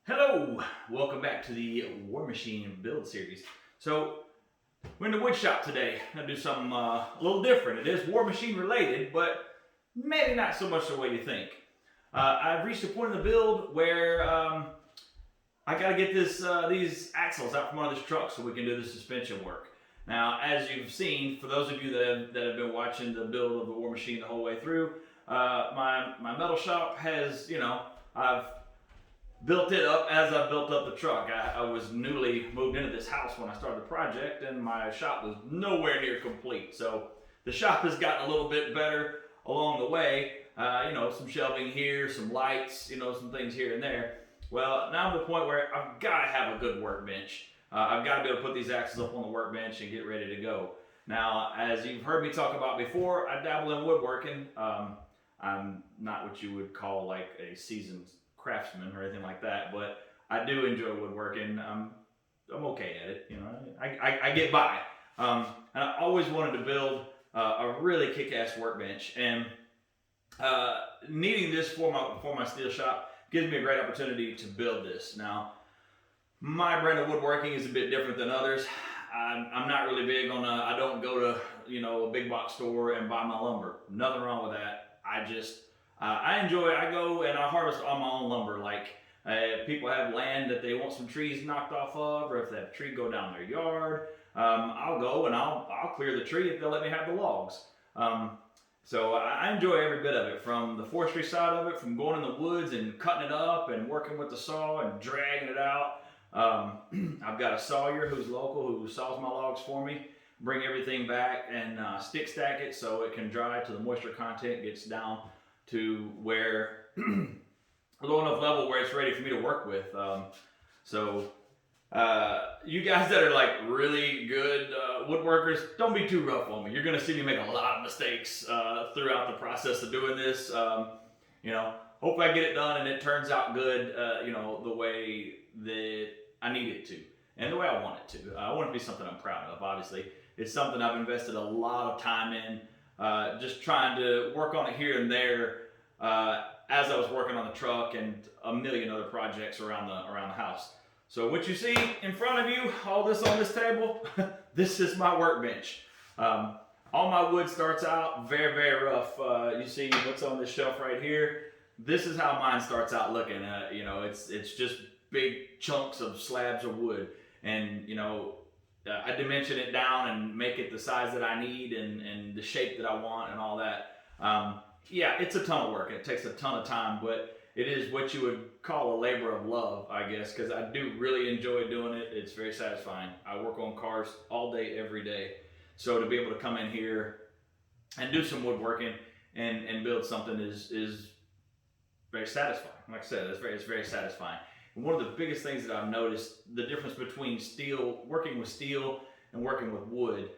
Hello, welcome back to the War Machine build series. So we're in the wood shop today. I'm gonna do something a little different. It is War Machine related, but maybe not so much the way you think. I've reached a point in the build where I gotta get these axles out from under this truck so we can do the suspension work. Now, as you've seen, for those of you that have been watching the build of the War Machine the whole way through, my metal shop has, I've built it up as I built up the truck. I was newly moved into this house when I started the project, and my shop was nowhere near complete. So the shop has gotten a little bit better along the way. Some shelving here, some lights, some things here and there. Well, now I'm at the point where I've got to have a good workbench. I've got to be able to put these axles up on the workbench and get ready to go. Now, as you've heard me talk about before, I dabble in woodworking. I'm not what you would call like a seasoned craftsman or anything like that, but I do enjoy woodworking. I'm okay at it. I get by. And I always wanted to build a really kick-ass workbench, and needing this for my steel shop gives me a great opportunity to build this. Now, my brand of woodworking is a bit different than others. I'm not really big on I don't go to a big box store and buy my lumber. Nothing wrong with that. I enjoy it. I go and I harvest all my own lumber. Like people have land that they want some trees knocked off of, or if that tree go down their yard, I'll go and I'll clear the tree if they'll let me have the logs. So I enjoy every bit of it, from the forestry side of it, from going in the woods and cutting it up and working with the saw and dragging it out. I've got a sawyer who's local who saws my logs for me, bring everything back and stick stack it so it can dry till the moisture content gets down to where a low enough level where it's ready for me to work with. You guys that are like really good woodworkers, don't be too rough on me. You're gonna see me make a lot of mistakes throughout the process of doing this. Hopefully I get it done and it turns out good, the way that I need it to and the way I want it to. I want it to be something I'm proud of, obviously. It's something I've invested a lot of time in, just trying to work on it here and there as I was working on the truck and a million other projects around the house. So what you see in front of you, all this on this table, this is my workbench. All my wood starts out very, very rough. You see what's on this shelf right here. This is how mine starts out looking. It's just big chunks of slabs of wood, and I dimension it down and make it the size that I need and the shape that I want and all that. It's a ton of work. It takes a ton of time, but it is what you would call a labor of love, I guess, because I do really enjoy doing it. It's very satisfying. I work on cars all day, every day. So to be able to come in here and do some woodworking and build something is very satisfying. Like I said, it's very satisfying. And one of the biggest things that I've noticed, the difference between working with steel and working with wood.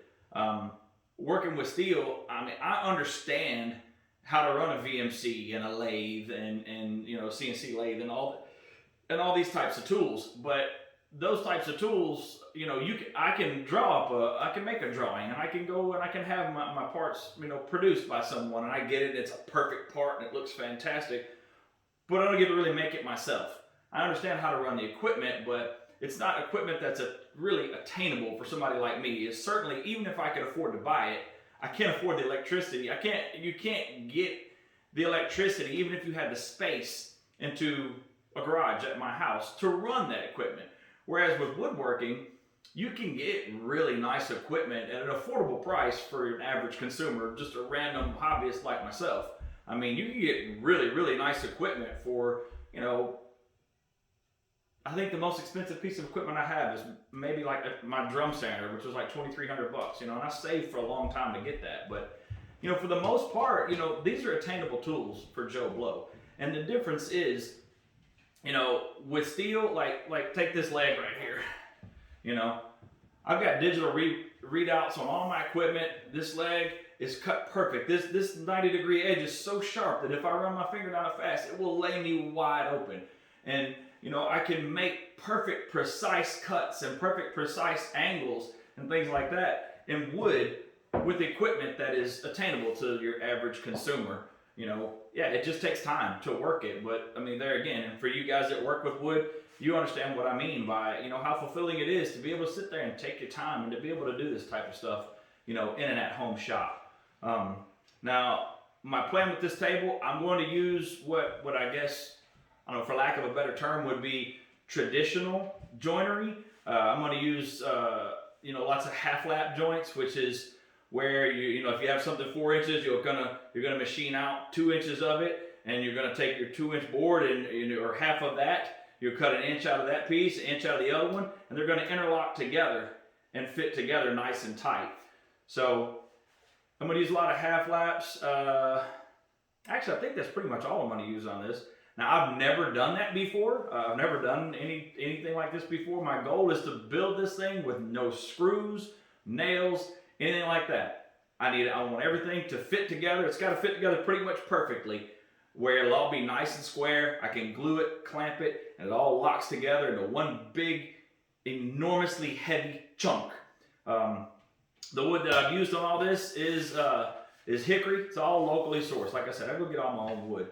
Working with steel, I understand how to run a VMC and a lathe and CNC lathe and all these types of tools. But those types of tools, I can I can make a drawing, and I can go and I can have my parts, produced by someone, and I get it. It's a perfect part and it looks fantastic. But I don't get to really make it myself. I understand how to run the equipment, but it's not equipment that's really attainable for somebody like me. It's certainly, even if I could afford to buy it, I can't afford the electricity. You can't get the electricity, even if you had the space, into a garage at my house to run that equipment. Whereas with woodworking, you can get really nice equipment at an affordable price for an average consumer, just a random hobbyist like myself. You can get really, really nice equipment for, I think the most expensive piece of equipment I have is maybe like my drum sander, which was like $2,300, and I saved for a long time to get that. But, for the most part, these are attainable tools for Joe Blow. And the difference is, with steel, like take this leg right here, I've got digital readouts on all my equipment. This leg is cut perfect. This 90-degree edge is so sharp that if I run my finger down it fast, it will lay me wide open. And I can make perfect, precise cuts and perfect, precise angles and things like that in wood with equipment that is attainable to your average consumer. yeah, it just takes time to work it. But I mean, there again, and for you guys that work with wood, you understand what I mean by, how fulfilling it is to be able to sit there and take your time and to be able to do this type of stuff, in an at-home shop. Now, my plan with this table, I'm going to use what I guess, I don't know, for lack of a better term, would be traditional joinery. I'm going to use, lots of half lap joints, which is where if you have something 4 inches, you're gonna machine out 2 inches of it, and you're gonna take your 2-inch board and or half of that. You'll cut an inch out of that piece, an inch out of the other one, and they're gonna interlock together and fit together nice and tight. So I'm gonna use a lot of half laps. Actually, I think that's pretty much all I'm gonna use on this. Now, I've never done that before. I've never done anything like this before. My goal is to build this thing with no screws, nails, anything like that. I want everything to fit together. It's got to fit together pretty much perfectly, where it'll all be nice and square. I can glue it, clamp it, and it all locks together into one big, enormously heavy chunk. The wood that I've used on all this is hickory. It's all locally sourced. Like I said, I go get all my own wood.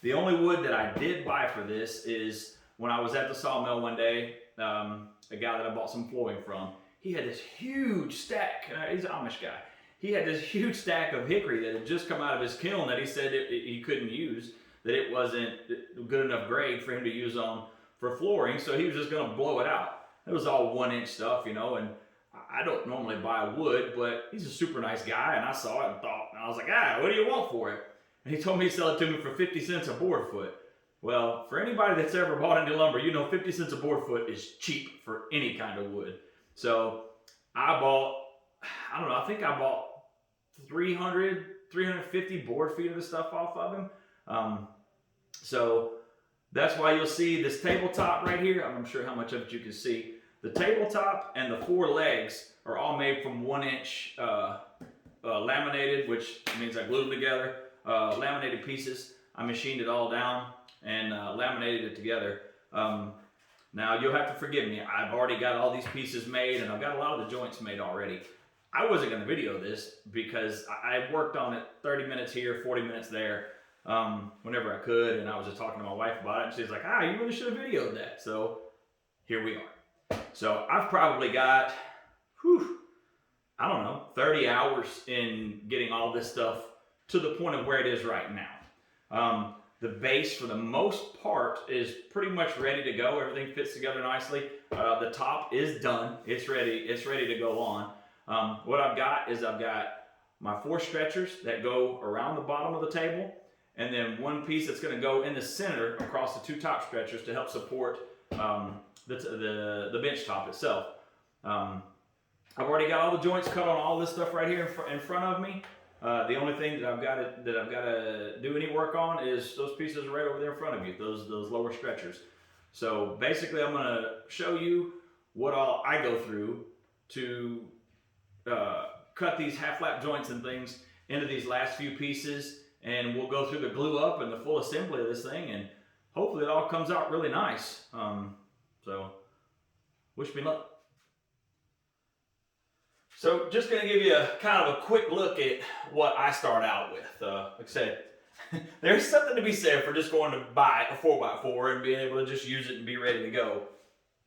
The only wood that I did buy for this is when I was at the sawmill one day, a guy that I bought some flooring from, he had this huge stack. He's an Amish guy. He had this huge stack of hickory that had just come out of his kiln that he said he couldn't use, that it wasn't good enough grade for him to use for flooring, so he was just going to blow it out. It was all 1-inch stuff, and I don't normally buy wood, but he's a super nice guy, and I saw it and I was like, what do you want for it? And he told me he'd sell it to me for 50 cents a board foot. Well, for anybody that's ever bought any lumber, 50 cents a board foot is cheap for any kind of wood. So I think I bought 350 board feet of the stuff off of him. So that's why you'll see this tabletop right here. I'm not sure how much of it you can see. The tabletop and the 4 legs are all made from 1-inch laminated, which means I glued them together. Laminated pieces. I machined it all down and laminated it together. Now you'll have to forgive me. I've already got all these pieces made, and I've got a lot of the joints made already. I wasn't going to video this because I worked on it 30 minutes here, 40 minutes there, whenever I could, and I was just talking to my wife about it, and she's like, you really should have videoed that. So here we are. So I've probably got, 30 hours in getting all this stuff to the point of where it is right now. The base, for the most part, is pretty much ready to go. Everything fits together nicely. The top is done. It's ready to go on. What I've got my 4 stretchers that go around the bottom of the table, and then one piece that's going to go in the center across the 2 top stretchers to help support the bench top itself. I've already got all the joints cut on all this stuff right here in front of me. The only thing that I've got to do any work on is those pieces right over there in front of you, those lower stretchers. So basically, I'm going to show you what all I go through to cut these half-lap joints and things into these last few pieces, and we'll go through the glue up and the full assembly of this thing, and hopefully it all comes out really nice. So wish me luck. So just going to give you kind of a quick look at what I start out with. Like I said, there's something to be said for just going to buy a 4x4 and being able to just use it and be ready to go.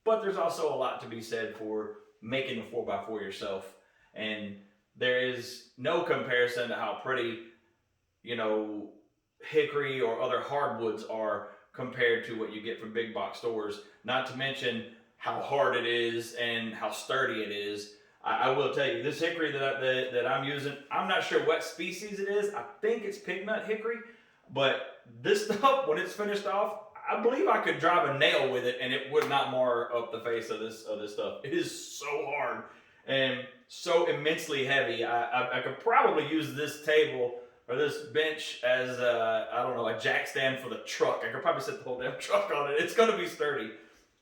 But there's also a lot to be said for making a 4x4 yourself. And there is no comparison to how pretty, hickory or other hardwoods are compared to what you get from big box stores. Not to mention how hard it is and how sturdy it is. I will tell you, this hickory that I'm using, I'm not sure what species it is. I think it's pignut hickory, but this stuff, when it's finished off, I believe I could drive a nail with it and it would not mar up the face of this stuff. It is so hard and so immensely heavy. I could probably use this table or this bench as a jack stand for the truck. I could probably set the whole damn truck on it. It's gonna be sturdy.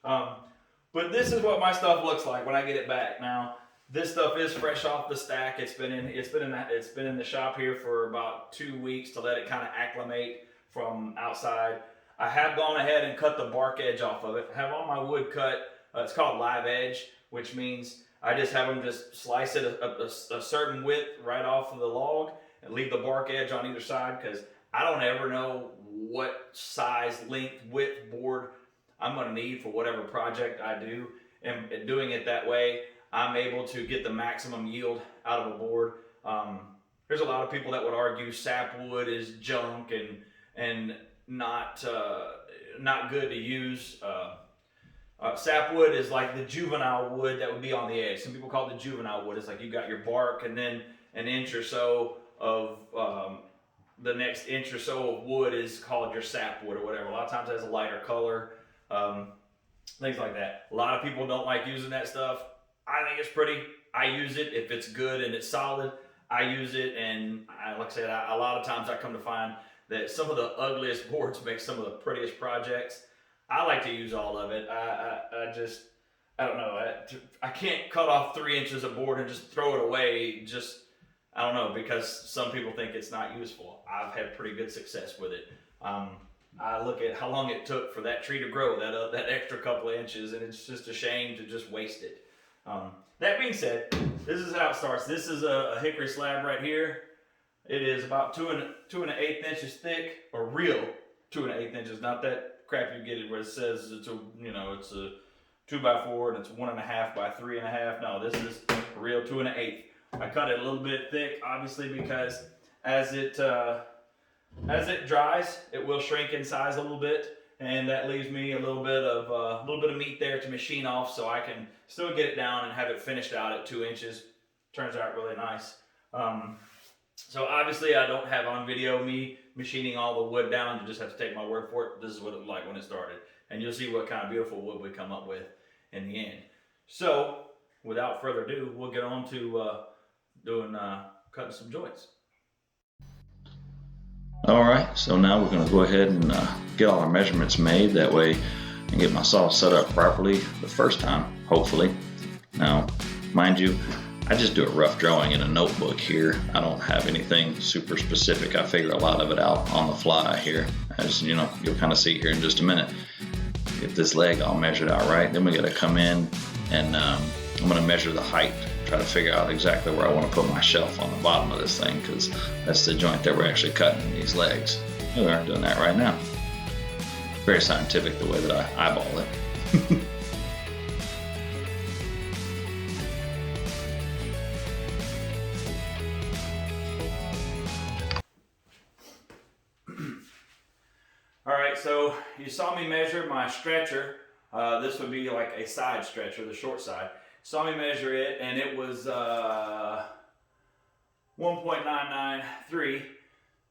But this is what my stuff looks like when I get it back. Now, this stuff is fresh off the stack. It's been in the shop here for about 2 weeks to let it kind of acclimate from outside. I have gone ahead and cut the bark edge off of it. I have all my wood cut. It's called live edge, which means I just have them just slice it a certain width right off of the log, and leave the bark edge on either side, because I don't ever know what size, length, width board I'm going to need for whatever project I do. And doing it that way, I'm able to get the maximum yield out of a board. There's a lot of people that would argue sapwood is junk and not good to use. Sapwood is like the juvenile wood that would be on the edge. Some people call it the juvenile wood. It's like you got your bark and then an inch or so of the next inch or so of wood is called your sapwood or whatever. A lot of times it has a lighter color, things like that. A lot of people don't like using that stuff. I think it's pretty. I use it if it's good and it's solid. I use it, and like I said, a lot of times I come to find that some of the ugliest boards make some of the prettiest projects. I like to use all of it. I don't know. I can't cut off 3 inches of board and just throw it away. I don't know, because some people think it's not useful. I've had pretty good success with it. I look at how long it took for that tree to grow, that extra couple of inches, and it's just a shame to just waste it. That being said, this is how it starts. This is a hickory slab right here. It is about 2 1/8 inches thick, or real 2 1/8 inches, not that crap you get it where it says it's a 2x4 and it's 1.5 by 3.5. No, this is a real 2 1/8. I cut it a little bit thick, obviously, because as it dries, it will shrink in size a little bit, and that leaves me a little bit of meat there to machine off, so I can still get it down and have it finished out at 2 inches. Turns out really nice. So obviously, I don't have on video me machining all the wood down. You just have to take my word for it. This is what it looked like when it started, and you'll see what kind of beautiful wood we come up with in the end. So, without further ado, we'll get on to cutting some joints. All right, so now we're going to go ahead and get all our measurements made. That way I can get my saw set up properly the first time, hopefully. Now, mind you, I just do a rough drawing in a notebook here. I don't have anything super specific. I figure a lot of it out on the fly here. As you know, you'll kind of see here in just a minute. Get this leg all measured out right. Then we got to come in and I'm going to measure the height. Try to figure out exactly where I want to put my shelf on the bottom of this thing, because that's the joint that we're actually cutting in these legs. We are doing that right now. Very scientific the way that I eyeball it. All right, so you saw me measure my stretcher. This would be like a side stretcher, the short side. Saw me measure it, and it was 1.993.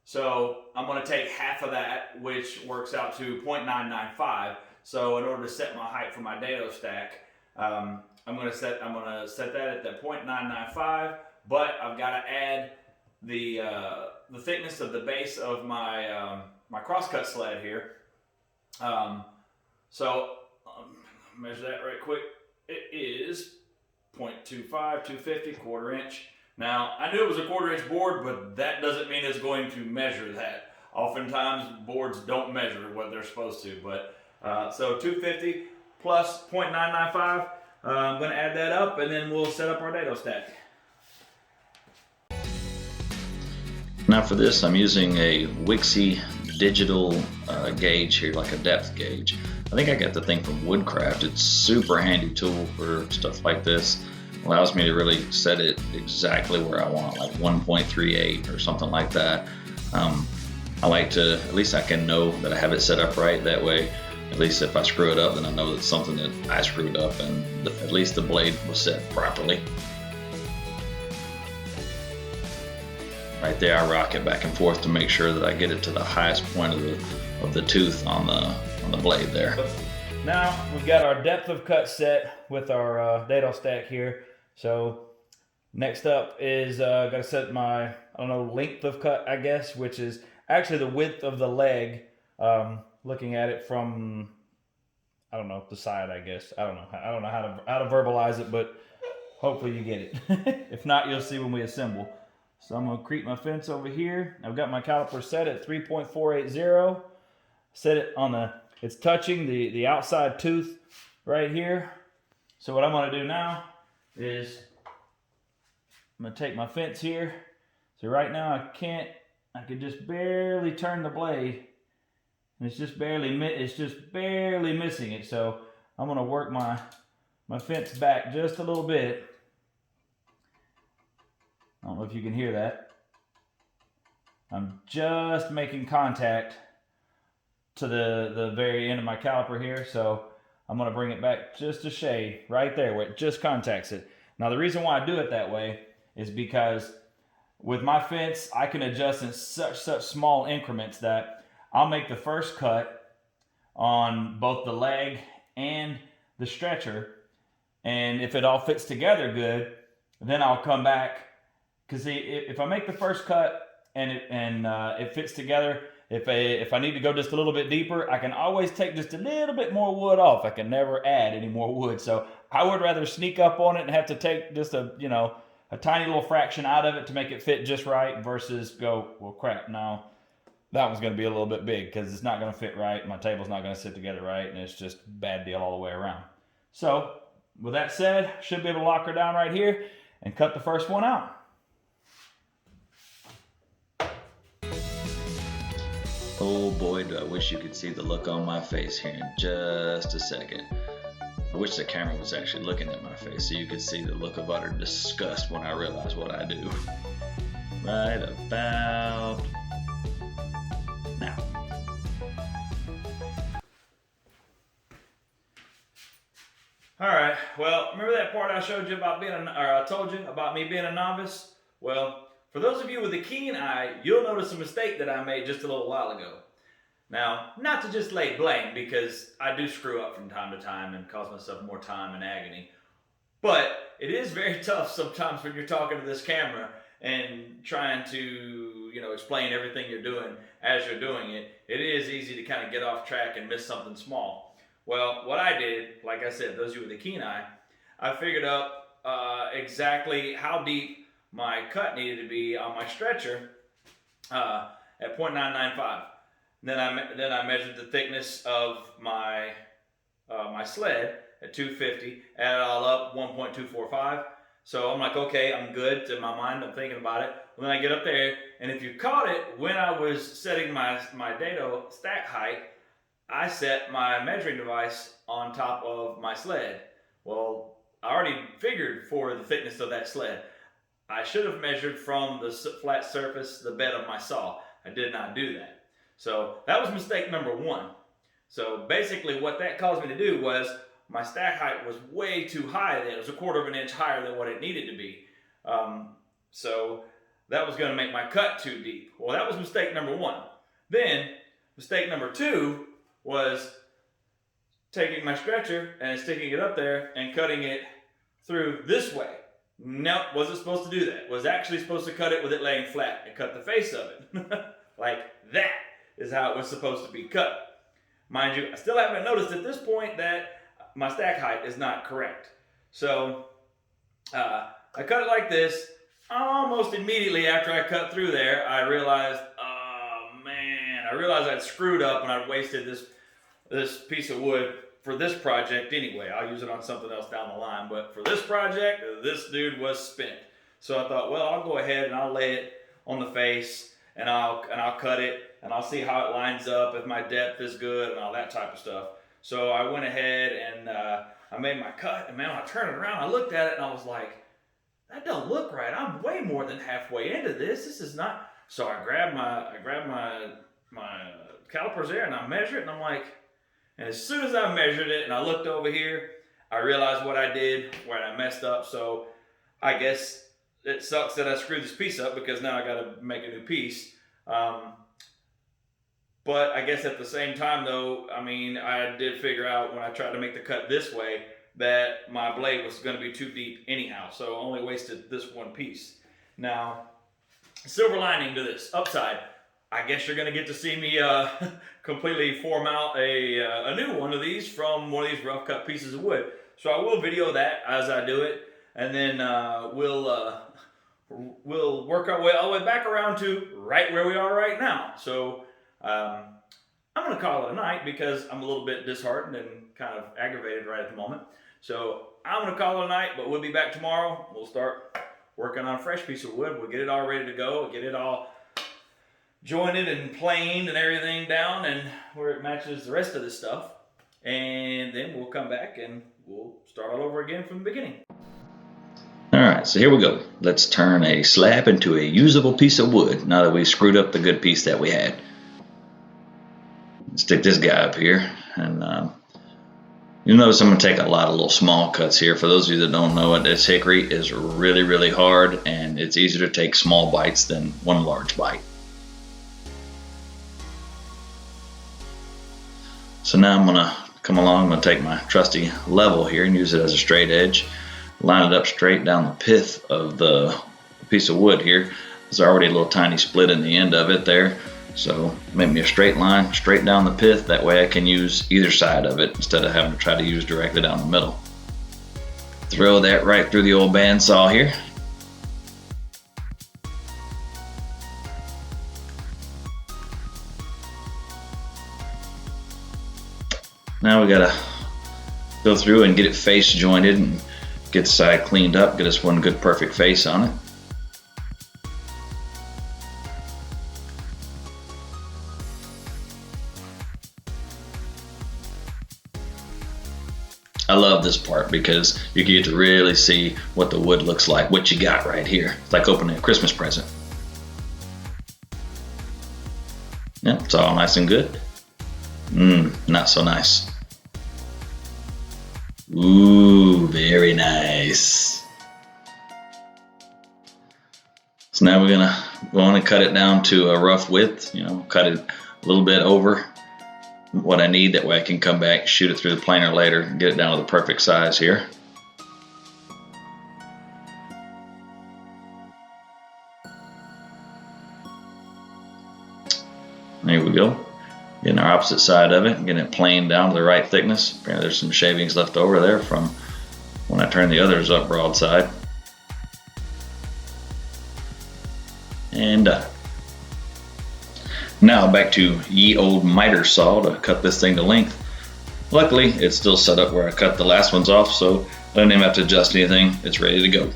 So I'm going to take half of that, which works out to 0.995. So in order to set my height for my dado stack, I'm going to set that at the 0.995. But I've got to add the thickness of the base of my my crosscut sled here. Measure that right quick. It is 0.25, 250, 1/4 inch. Now, I knew it was a 1/4 inch board, but that doesn't mean it's going to measure that. Oftentimes, boards don't measure what they're supposed to, but so 250 plus 0.995. I'm going to add that up, and then we'll set up our dado stack. Now for this, I'm using a Wixie digital gauge here, like a depth gauge. I think I got the thing from Woodcraft. It's a super handy tool for stuff like this. Allows me to really set it exactly where I want, like 1.38 or something like that. I like to, at least I can know that I have it set up right. That way, at least if I screw it up, then I know that's something that I screwed up, and at least the blade was set properly. Right there, I rock it back and forth to make sure that I get it to the highest point of the tooth on the blade there. Now we've got our depth of cut set with our dado stack here. So next up is got to set my length of cut, I guess, which is actually the width of the leg. Looking at it from the side, I guess. I don't know how to verbalize it, but hopefully you get it. If not, you'll see when we assemble. So I'm going to creep my fence over here. I've got my caliper set at 3.480. Set it on it's touching the outside tooth right here. So what I'm going to do now is I'm going to take my fence here. So right now I can't, I can just barely turn the blade, and it's just barely missing it. So I'm gonna work my fence back just a little bit. I don't know if you can hear that. I'm just making contact to the very end of my caliper here, so I'm going to bring it back just a shade right there where it just contacts it. Now the reason why I do it that way is because with my fence I can adjust in such small increments that I'll make the first cut on both the leg and the stretcher, and if it all fits together good, then I'll come back, because if I make the first cut and it fits together, if I need to go just a little bit deeper, I can always take just a little bit more wood off. I can never add any more wood. So I would rather sneak up on it and have to take just a tiny little fraction out of it to make it fit just right, versus go, well crap, now that one's going to be a little bit big because it's not going to fit right. My table's not going to sit together right, and it's just a bad deal all the way around. So with that said, should be able to lock her down right here and cut the first one out. Oh boy, do I wish you could see the look on my face here in just a second. I wish the camera was actually looking at my face so you could see the look of utter disgust when I realize what I do. Right about now. Alright, well, remember that part I showed you about I told you about me being a novice? Well, for those of you with a keen eye, you'll notice a mistake that I made just a little while ago. Now, not to just lay blame, because I do screw up from time to time and cause myself more time and agony, but it is very tough sometimes when you're talking to this camera and trying to, explain everything you're doing as you're doing it. It is easy to kind of get off track and miss something small. Well, what I did, like I said, those of you with a keen eye, I figured out exactly how deep my cut needed to be on my stretcher at 0.995. Then I measured the thickness of my sled at 250, add it all up, 1.245. So I'm like, okay, I'm good. In my mind, I'm thinking about it. When I get up there, and if you caught it, when I was setting my dado stack height, I set my measuring device on top of my sled. Well, I already figured for the thickness of that sled. I should have measured from the flat surface, the bed of my saw. I did not do that. So that was mistake number one. So basically what that caused me to do was my stack height was way too high then. It was 1/4 of an inch higher than what it needed to be. So that was going to make my cut too deep. Well, that was mistake number one. Then mistake number two was taking my stretcher and sticking it up there and cutting it through this way. No, wasn't supposed to do that. Was actually supposed to cut it with it laying flat and cut the face of it. Like that is how it was supposed to be cut. Mind you, I still haven't noticed at this point that my stack height is not correct. So I cut it like this. Almost immediately after I cut through there, I realized, oh man, I'd screwed up and I'd wasted this piece of wood for this project anyway. I'll use it on something else down the line, but for this project, this dude was spent. So I thought, well, I'll go ahead and I'll lay it on the face and I'll cut it and I'll see how it lines up, if my depth is good and all that type of stuff. So I went ahead and I made my cut, and man, when I turned it around, I looked at it and I was like, that don't look right. I'm way more than halfway into this. This is not. So I grabbed my calipers there and I measured it, and I'm like, and as soon as I measured it and I looked over here, I realized what I did, where I messed up. So I guess it sucks that I screwed this piece up, because now I got to make a new piece. But I guess at the same time though, I mean, I did figure out when I tried to make the cut this way that my blade was going to be too deep anyhow. So I only wasted this one piece. Now, silver lining to this, upside, I guess you're going to get to see me completely form out a new one of these from one of these rough cut pieces of wood. So I will video that as I do it, and then we'll work our way all the way back around to right where we are right now. So I'm going to call it a night because I'm a little bit disheartened and kind of aggravated right at the moment. So I'm going to call it a night, but we'll be back tomorrow. We'll start working on a fresh piece of wood. We'll get it all ready to go, get it all jointed and planed and everything down and where it matches the rest of this stuff. And then we'll come back and we'll start all over again from the beginning. All right, so here we go. Let's turn a slab into a usable piece of wood now that we screwed up the good piece that we had. Stick this guy up here, and you'll notice I'm going to take a lot of little small cuts here. For those of you that don't know it, this hickory is really, really hard, and it's easier to take small bites than one large bite. So now I'm going to come along, I'm going to take my trusty level here and use it as a straight edge. Line it up straight down the pith of the piece of wood here. There's already a little tiny split in the end of it there. So make me a straight line, straight down the pith. That way I can use either side of it instead of having to try to use directly down the middle. Throw that right through the old bandsaw here. Now we gotta go through and get it face jointed and get the side cleaned up, get us one good perfect face on it. I love this part because you get to really see what the wood looks like, what you got right here. It's like opening a Christmas present. Yeah, it's all nice and good. Not so nice. Ooh, very nice. So now we're gonna go on and cut it down to a rough width, cut it a little bit over what I need. That way I can come back, shoot it through the planer later, and get it down to the perfect size here. There we go. Getting our opposite side of it, getting it planed down to the right thickness. Apparently there's some shavings left over there from when I turned the others up broadside. And now back to ye old miter saw to cut this thing to length. Luckily it's still set up where I cut the last ones off, so I don't even have to adjust anything. It's ready to go.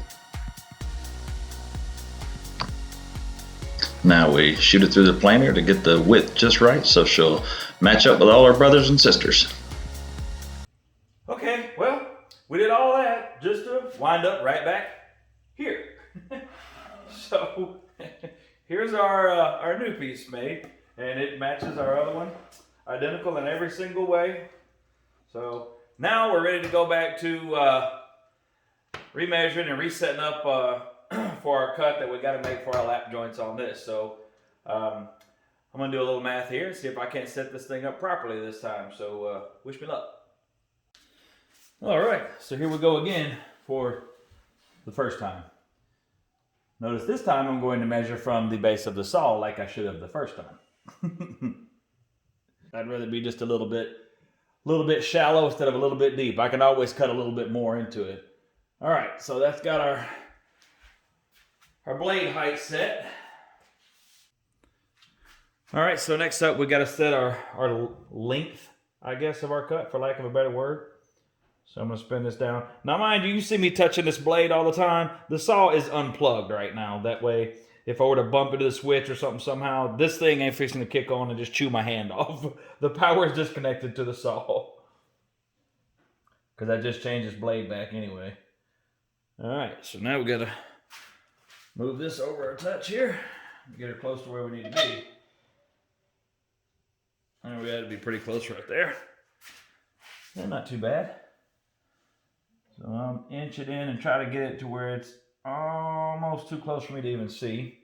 Now we shoot it through the planer to get the width just right so she'll match up with all our brothers and sisters. Okay, well, we did all that just to wind up right back here. So here's our new piece made, and it matches our other one, identical in every single way. So now we're ready to go back to remeasuring and resetting up for our cut that we got to make for our lap joints on this. So I'm going to do a little math here and see if I can't set this thing up properly this time. So wish me luck. All right, so here we go again for the first time. Notice this time I'm going to measure from the base of the saw like I should have the first time. I'd rather be just a little bit shallow instead of a little bit deep. I can always cut a little bit more into it. All right, so that's got our blade height set. All right, so next up we got to set our length, I guess, of our cut, for lack of a better word. So I'm going to spin this down. Now mind you, you see me touching this blade all the time. The saw is unplugged right now. That way, if I were to bump into the switch or something somehow, this thing ain't fixing to kick on and just chew my hand off. The power is disconnected to the saw. Because I just changed this blade back anyway. All right, so now we got to move this over a touch here. Get her close to where we need to be. And we got to be pretty close right there. Yeah, not too bad. So I'm inch it in and try to get it to where it's almost too close for me to even see.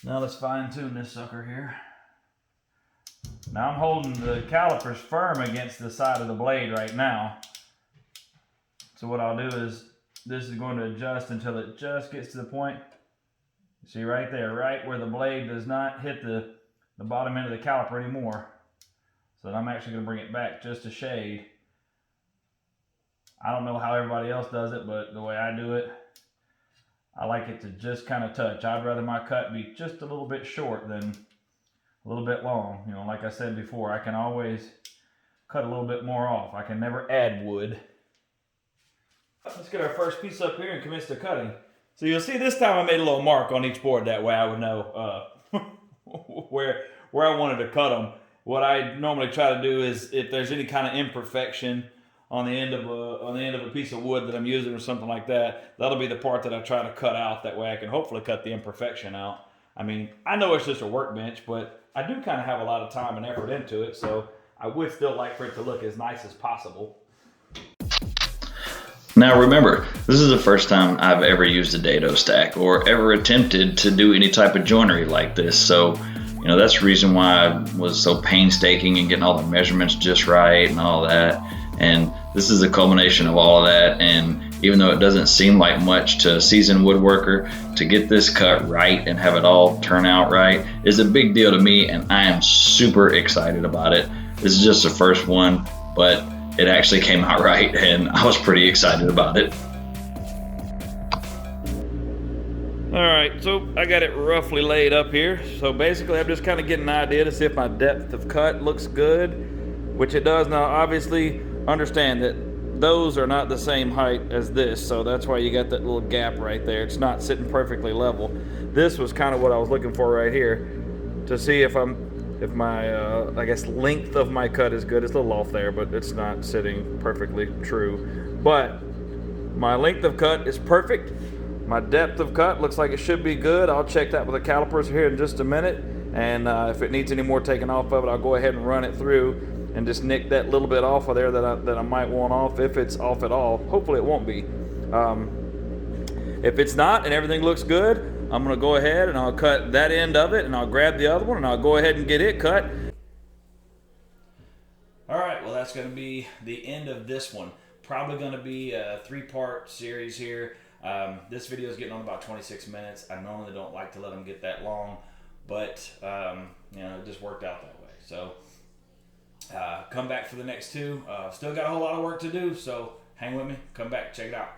Now let's fine tune this sucker here. Now I'm holding the calipers firm against the side of the blade right now. So what I'll do is, this is going to adjust until it just gets to the point. See right there, right where the blade does not hit the bottom end of the caliper anymore. So I'm actually going to bring it back just a shade. I don't know how everybody else does it, but the way I do it, I like it to just kind of touch. I'd rather my cut be just a little bit short than a little bit long. Like I said before, I can always cut a little bit more off. I can never add wood. Let's get our first piece up here and commence the cutting. So you'll see this time I made a little mark on each board, that way I would know where I wanted to cut them. What I normally try to do is, if there's any kind of imperfection on the end of a piece of wood that I'm using or something like that, that'll be the part that I try to cut out. That way I can hopefully cut the imperfection out. I mean, I know it's just a workbench, but I do kind of have a lot of time and effort into it, so I would still like for it to look as nice as possible. Now remember, this is the first time I've ever used a dado stack or ever attempted to do any type of joinery like this, so you know, that's the reason why I was so painstaking and getting all the measurements just right and all that. And this is a culmination of all of that. And even though it doesn't seem like much to a seasoned woodworker, to get this cut right and have it all turn out right is a big deal to me, and I am super excited about it. This is just the first one, but it actually came out right, and I was pretty excited about it. All right, so I got it roughly laid up here. So basically I'm just kind of getting an idea to see if my depth of cut looks good, which it does. Now obviously understand that those are not the same height as this, so that's why you got that little gap right there. It's not sitting perfectly level. This was kind of what I was looking for right here, to see if my I guess length of my cut is good. It's a little off there, but it's not sitting perfectly true. But my length of cut is perfect. My depth of cut looks like it should be good. I'll check that with the calipers here in just a minute, and if it needs any more taken off of it, I'll go ahead and run it through and just nick that little bit off of there that I might want off, if it's off at all. Hopefully it won't be. If it's not and everything looks good, I'm gonna go ahead and I'll cut that end of it, and I'll grab the other one and I'll go ahead and get it cut. All right, well that's gonna be the end of this one. Probably gonna be a 3-part series here. This video is getting on about 26 minutes. I normally don't like to let them get that long, but you know, it just worked out that way. So come back for the next 2. Still got a whole lot of work to do, so hang with me. Come back, check it out.